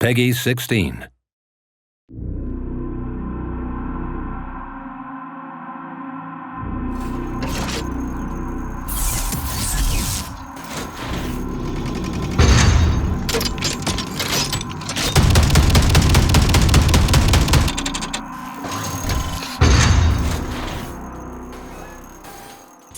Peggy 16.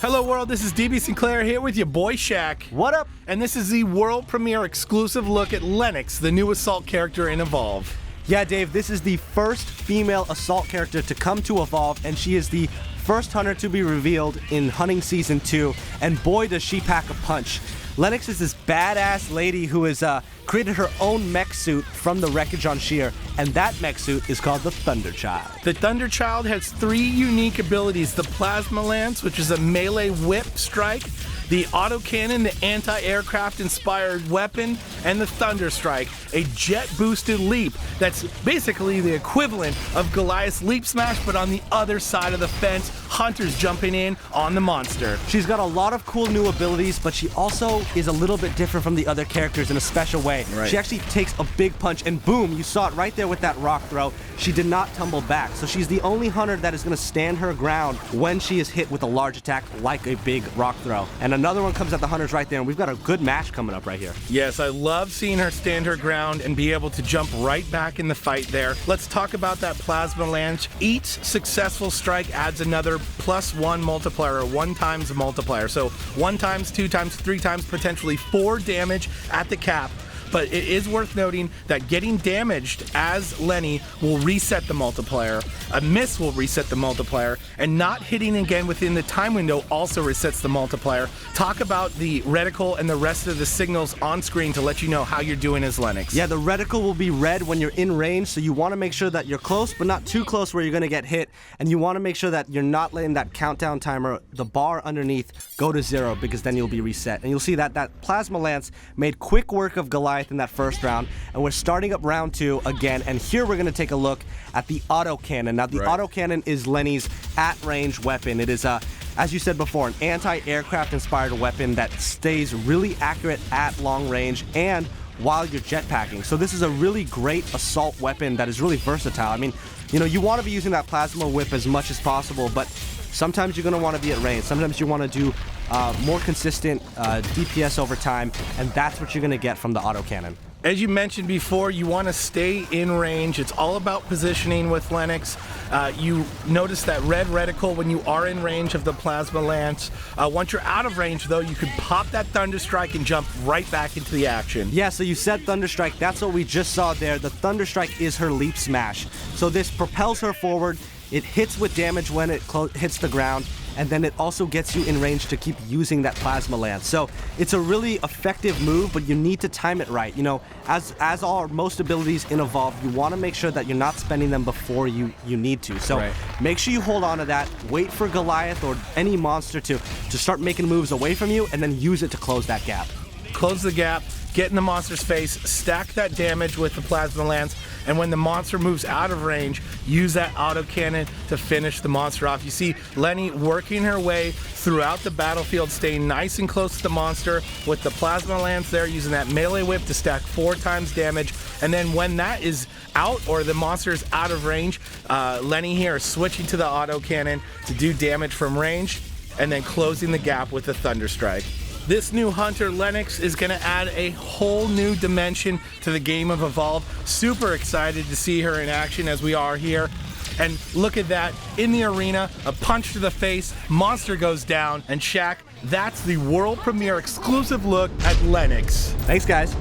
Hello world, this is DB Sinclair here with your boy Shaq. What up? And this is the world premiere exclusive look at Lennox, the new Assault character in Evolve. Yeah, Dave, this is the first female Assault character to come to Evolve, and she is the first hunter to be revealed in Hunting Season 2, and boy does she pack a punch. Lennox is this badass lady who has created her own mech suit from the wreckage on Sheer, and that mech suit is called the Thunderchild. The Thunderchild has 3 unique abilities: the Plasma Lance, which is a melee whip strike, the Autocannon, the anti-aircraft inspired weapon, and the Thunder Strike, a jet-boosted leap that's basically the equivalent of Goliath's Leap Smash, but on the other side of the fence, hunters jumping in on the monster. She's got a lot of cool new abilities, but she also is a little bit different from the other characters in a special way. Right. She actually takes a big punch, and boom, you saw it right there with that rock throw. She did not tumble back, so she's the only hunter that is going to stand her ground when she is hit with a large attack like a big rock throw. And another one comes at the hunters right there, and we've got a good match coming up right here. Yes, I love seeing her stand her ground and be able to jump right back in the fight there. Let's talk about that Plasma Lance. Each successful strike adds another +1 multiplier, or 1 times multiplier. So 1 times, 2 times, 3 times, potentially 4 damage at the cap. But it is worth noting that getting damaged as Lenny will reset the multiplier, a miss will reset the multiplier, and not hitting again within the time window also resets the multiplier. Talk about the reticle and the rest of the signals on screen to let you know how you're doing as Lennox. Yeah, the reticle will be red when you're in range, so you want to make sure that you're close, but not too close where you're going to get hit, and you want to make sure that you're not letting that countdown timer, the bar underneath, go to 0, because then you'll be reset. And you'll see that that Plasma Lance made quick work of Goliath in that first round, and we're starting up round 2 again, and here we're going to take a look at the Autocannon. Now, the Autocannon is Lenny's at-range weapon. It is, as you said before, an anti-aircraft inspired weapon that stays really accurate at long range and while you're jetpacking. So this is a really great assault weapon that is really versatile. I mean, you know, you want to be using that plasma whip as much as possible, but sometimes you're going to want to be at range. Sometimes you want to do more consistent DPS over time, and that's what you're going to get from the Autocannon. As you mentioned before, you want to stay in range. It's all about positioning with Lennox. You notice that red reticle when you are in range of the Plasma Lance. Once you're out of range, though, you can pop that Thunder Strike and jump right back into the action. Yeah, so you said Thunder Strike. That's what we just saw there. The Thunder Strike is her Leap Smash. So this propels her forward. It hits with damage when it hits the ground, and then it also gets you in range to keep using that Plasma Lance. So it's a really effective move, but you need to time it right. You know, as are most abilities in Evolve, you want to make sure that you're not spending them before you need to. So make sure you hold on to that, wait for Goliath or any monster to start making moves away from you, and then use it to close that gap. Close the gap, get in the monster's face, stack that damage with the Plasma Lance, and when the monster moves out of range, use that Autocannon to finish the monster off. You see Lenny working her way throughout the battlefield, staying nice and close to the monster with the Plasma Lance there, using that melee whip to stack 4 times damage. And then when that is out, or the monster is out of range, Lenny here is switching to the Autocannon to do damage from range, and then closing the gap with the Thunder Strike. This new hunter, Lennox, is going to add a whole new dimension to the game of Evolve. Super excited to see her in action as we are here. And look at that, in the arena, a punch to the face, monster goes down, and Shaq, that's the world premiere exclusive look at Lennox. Thanks, guys.